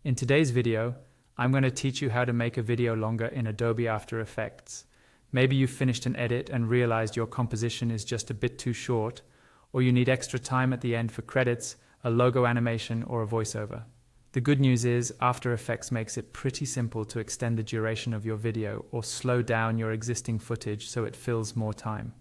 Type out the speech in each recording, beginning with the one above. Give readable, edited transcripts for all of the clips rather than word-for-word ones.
In today's video, I'm going to teach you how to make a video longer in Adobe After Effects. Maybe you've finished an edit and realized your composition is just a bit too short, or you need extra time at the end for credits, a logo animation, or a voiceover. The good news is After Effects makes it pretty simple to extend the duration of your video or slow down your existing footage so it fills more time.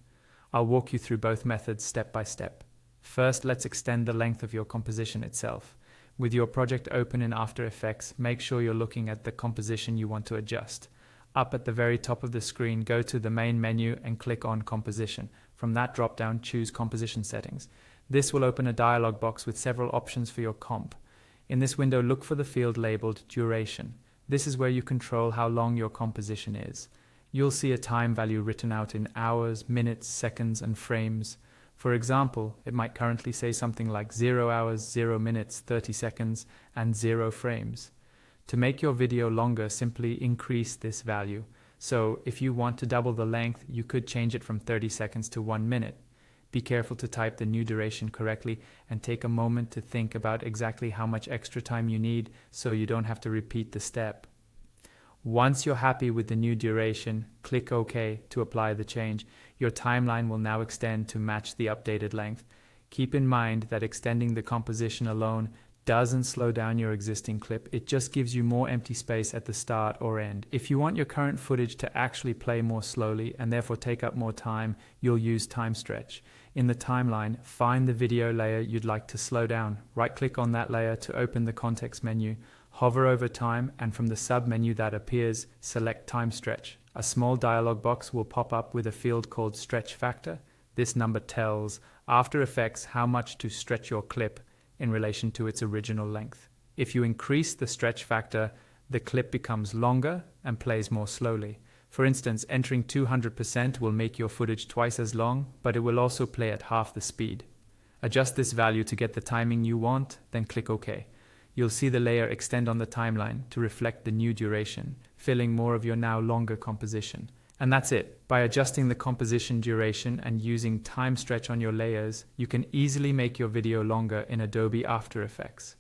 I'll walk you through both methods step by step. First, let's extend the length of your composition itself. With your project open in After Effects, make sure you're looking at the composition you want to adjust. Up at the very top of the screen, go to the main menu and click on Composition. From that drop-down, choose Composition Settings. This will open a dialog box with several options for your comp. In this window, look for the field labeled Duration. This is where you control how long your composition is. You'll see a time value written out in hours, minutes, seconds, and frames. For example, it might currently say something like 0 hours, 0 minutes, 30 seconds, and 0 frames. To make your video longer, simply increase this value. So if you want to double the length, you could change it from 30 seconds to 1 minute. Be careful to type the new duration correctly and take a moment to think about exactly how much extra time you need so you don't have to repeat the step. Once you're happy with the new duration, click OK to apply the change. Your timeline will now extend to match the updated length. Keep in mind that extending the composition alone doesn't slow down your existing clip. It just gives you more empty space at the start or end. If you want your current footage to actually play more slowly and therefore take up more time, you'll use time stretch. In the timeline, find the video layer you'd like to slow down. Right-click on that layer to open the context menu. Hover over time, and from the sub-menu that appears, select Time Stretch. A small dialog box will pop up with a field called Stretch Factor. This number tells After Effects how much to stretch your clip in relation to its original length. If you increase the stretch factor, the clip becomes longer and plays more slowly. For instance, entering 200% will make your footage twice as long, but it will also play at half the speed. Adjust this value to get the timing you want, then click OK. You'll see the layer extend on the timeline to reflect the new duration, filling more of your now longer composition. And that's it. By adjusting the composition duration and using time stretch on your layers, you can easily make your video longer in Adobe After Effects.